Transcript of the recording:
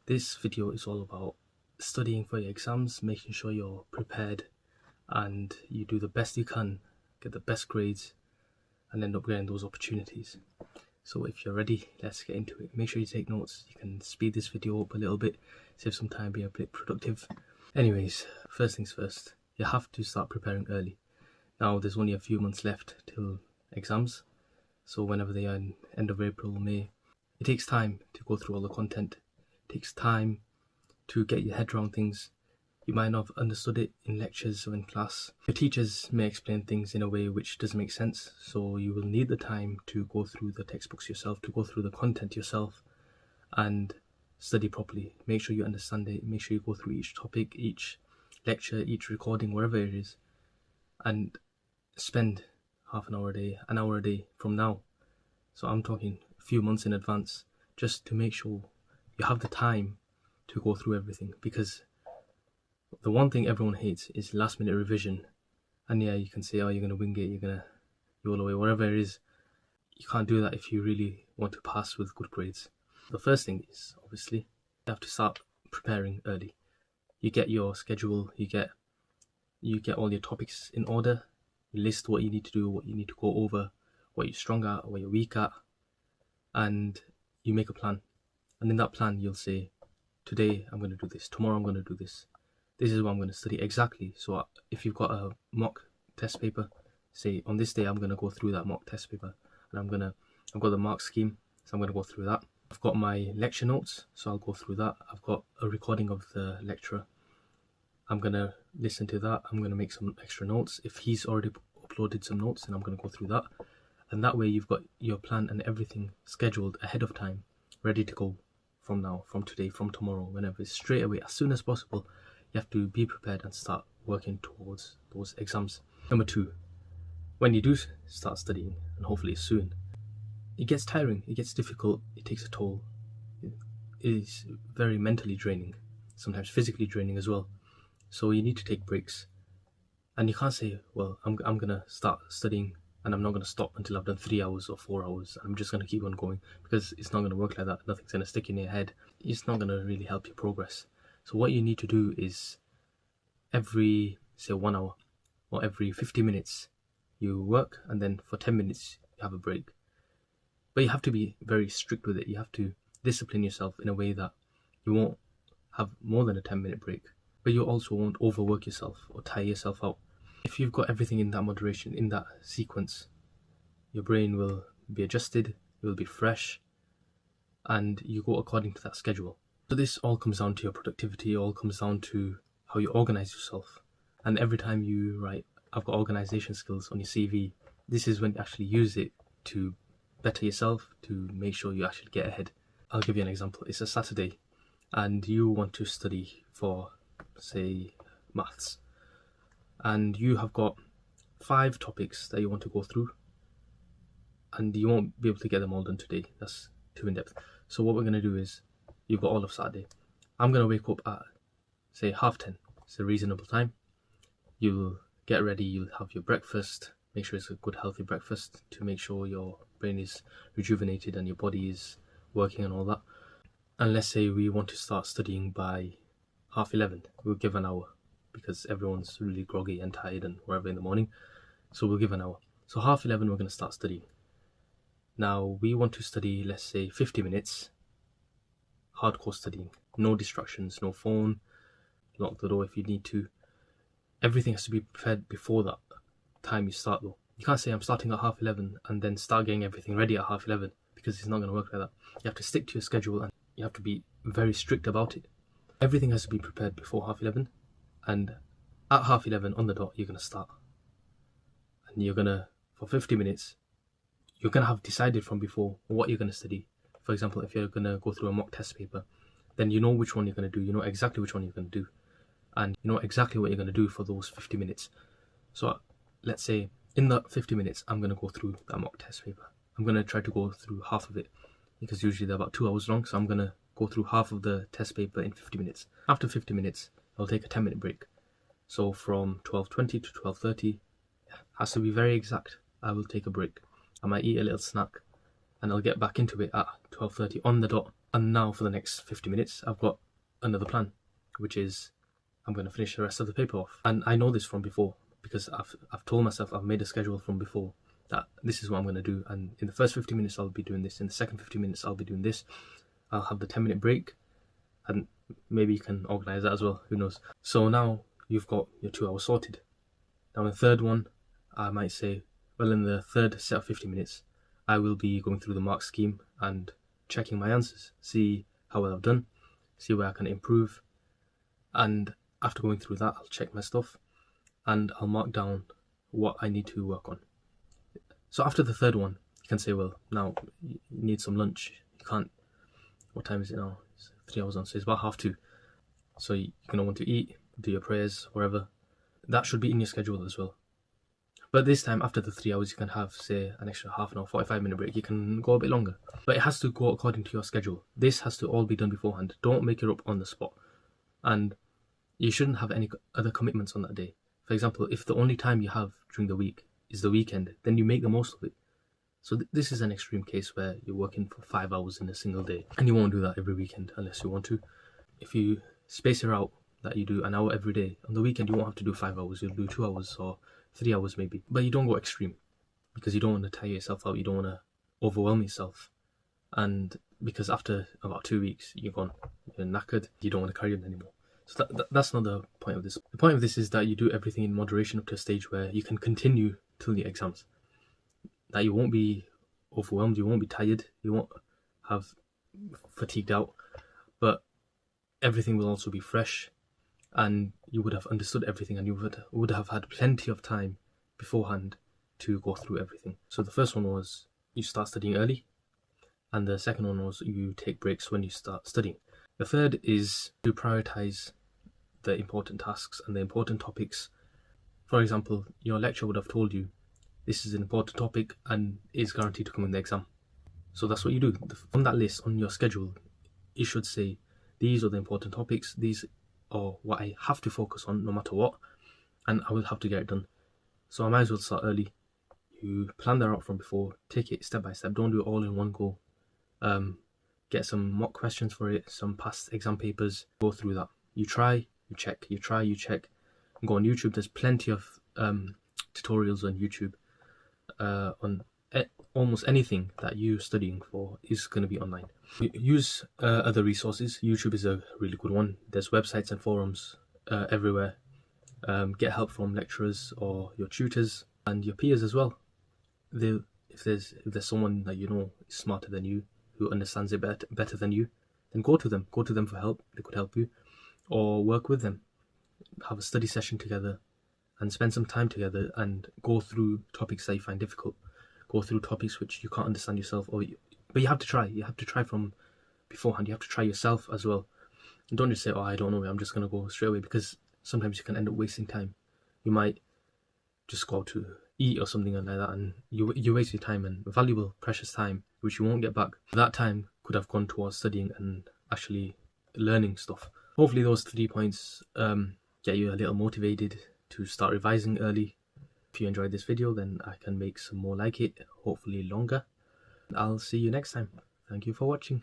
This video is all about studying for your exams, making sure you're prepared and you do the best you can, get the best grades and end up getting those opportunities. So if you're ready, let's get into it. Make sure you take notes. You can speed this video up a little bit, save some time, be a bit productive. Anyways, first things first, you have to start preparing early. Now there's only a few months left till exams, so whenever they are in end of April, May, it takes time to go through all the content. It takes time to get your head around things. You might not have understood it in lectures or in class. Your teachers may explain things in a way which doesn't make sense, so you will need the time to go through the textbooks yourself, to go through the content yourself and study properly. Make sure you understand it, make sure you go through each topic, each lecture, each recording, wherever it is, and spend half an hour a day from now. So I'm talking a few months in advance, just to make sure you have the time to go through everything, because the one thing everyone hates is last minute revision. And yeah, you can say, oh, you're going to wing it, you're going to roll away, whatever it is. You can't do that if you really want to pass with good grades. The first thing is, obviously, you have to start preparing early. You get your schedule, you get all your topics in order, you list what you need to do, what you need to go over, what you're strong at, what you're weak at, and you make a plan. And in that plan, you'll say, today I'm going to do this, tomorrow I'm going to do this. This is what I'm going to study exactly. So if you've got a mock test paper, say on this day I'm going to go through that mock test paper, and I've got the mark scheme, so I'm going to go through that. I've got my lecture notes, so I'll go through that. I've got a recording of the lecturer. I'm going to listen to that. I'm going to make some extra notes. If he's already uploaded some notes, then I'm going to go through that. And that way you've got your plan and everything scheduled ahead of time, ready to go from now, from today, from tomorrow, whenever. Straight away, as soon as possible. You have to be prepared and start working towards those exams. Number 2, when you do start studying, and hopefully soon, it gets tiring, it gets difficult, it takes a toll. It is very mentally draining, sometimes physically draining as well. So you need to take breaks. And you can't say, well, I'm going to start studying and I'm not going to stop until I've done 3 hours or 4 hours. I'm just going to keep on going, because it's not going to work like that. Nothing's going to stick in your head. It's not going to really help you progress. So what you need to do is every, say, 1 hour or every 50 minutes, you work, and then for 10 minutes, you have a break. But you have to be very strict with it. You have to discipline yourself in a way that you won't have more than a 10-minute break, but you also won't overwork yourself or tire yourself out. If you've got everything in that moderation, in that sequence, your brain will be adjusted, it will be fresh, and you go according to that schedule. So this all comes down to your productivity, it all comes down to how you organize yourself. And every time you write, I've got organization skills on your CV, this is when you actually use it to better yourself, to make sure you actually get ahead. I'll give you an example. It's a Saturday and you want to study for, say, maths. And you have got 5 topics that you want to go through, and you won't be able to get them all done today. That's too in-depth. So what we're going to do is, you've got all of Saturday. I'm going to wake up at, say, 10:30. It's a reasonable time. You'll get ready, you'll have your breakfast. Make sure it's a good healthy breakfast to make sure your brain is rejuvenated and your body is working and all that. And let's say we want to start studying by 11:30. We'll give an hour, because everyone's really groggy and tired and whatever in the morning. So we'll give an hour. So 11:30 we're going to start studying. Now we want to study, let's say, 50 minutes. Hardcore studying, no distractions, no phone, lock the door if you need to. Everything has to be prepared before that time you start though. You can't say I'm starting at 11:30 and then start getting everything ready at 11:30, because it's not going to work like that. You have to stick to your schedule and you have to be very strict about it. Everything has to be prepared before 11:30, and at 11:30 on the dot you're going to start. And you're going to, for 50 minutes, you're going to have decided from before what you're going to study. For example, if you're going to go through a mock test paper, then you know which one you're going to do, you know exactly which one you're going to do, and you know exactly what you're going to do for those 50 minutes. So let's say in that 50 minutes, I'm going to go through that mock test paper. I'm going to try to go through half of it, because usually they're about 2 hours long, so I'm going to go through half of the test paper in 50 minutes. After 50 minutes, I'll take a 10-minute break. So from 12:20 to 12:30, has to be very exact, I will take a break. I might eat a little snack, and I'll get back into it at 12:30 on the dot. And now for the next 50 minutes, I've got another plan, which is I'm going to finish the rest of the paper off. And I know this from before, because I've told myself, I've made a schedule from before, that this is what I'm going to do. And in the first 50 minutes, I'll be doing this. In the second 50 minutes, I'll be doing this. I'll have the 10-minute break. And maybe you can organize that as well, who knows. So now you've got your 2 hours sorted. Now in the third one, I might say, well, in the third set of 50 minutes, I will be going through the mark scheme and checking my answers, see how well I've done, see where I can improve. And after going through that, I'll check my stuff and I'll mark down what I need to work on. So after the third one, you can say, well, now you need some lunch. You can't, what time is it now? It's 3 hours on, so it's about 2:30. So you're going to want to eat, do your prayers, wherever. That should be in your schedule as well. But this time, after the 3 hours, you can have, say, an extra half an hour, 45-minute break. You can go a bit longer. But it has to go according to your schedule. This has to all be done beforehand. Don't make it up on the spot. And you shouldn't have any other commitments on that day. For example, if the only time you have during the week is the weekend, then you make the most of it. So this is an extreme case where you're working for 5 hours in a single day. And you won't do that every weekend unless you want to. If you space it out, that you do an hour every day, on the weekend you won't have to do 5 hours. You'll do 2 hours or 3 hours maybe. But you don't go extreme, because you don't want to tire yourself out. You don't want to overwhelm yourself. And because after about 2 weeks, you're knackered, you don't want to carry on anymore. So that's not the point of this. The point of this is that you do everything in moderation up to a stage where you can continue till the exams. That you won't be overwhelmed, you won't be tired, you won't have fatigued out, but everything will also be fresh, and you would have understood everything, and you would have had plenty of time beforehand to go through everything. So the first one was you start studying early, and the second one was you take breaks when you start studying. The third is to prioritize the important tasks and the important topics. For example, your lecturer would have told you this is an important topic and is guaranteed to come in the exam. So that's what you do. On that list, on your schedule, you should say, these are the important topics, these are what I have to focus on no matter what, and I will have to get it done. So I might as well start early. You plan that out from before, take it step by step, don't do it all in one go. Get some mock questions for it, some past exam papers, go through that. You try, you check, you try, you check. Go on YouTube, there's plenty of tutorials on YouTube. On almost anything that you're studying for is going to be online. Use other resources. YouTube is a really good one. There's websites and forums everywhere. Get help from lecturers or your tutors and your peers as well. If there's someone that you know is smarter than you, who understands it better than you, then go to them for help. They could help you, or work with them. Have a study session together and spend some time together and go through topics that you find difficult. Go through topics which you can't understand yourself, but you have to try. You have to try from beforehand. You have to try yourself as well. And don't just say, oh, I don't know, I'm just going to go straight away, because sometimes you can end up wasting time. You might just go to eat or something like that, and you waste your time and valuable, precious time, which you won't get back. That time could have gone towards studying and actually learning stuff. Hopefully those 3 points get you a little motivated to start revising early. If you enjoyed this video, then I can make some more like it, hopefully longer. I'll see you next time. Thank you for watching.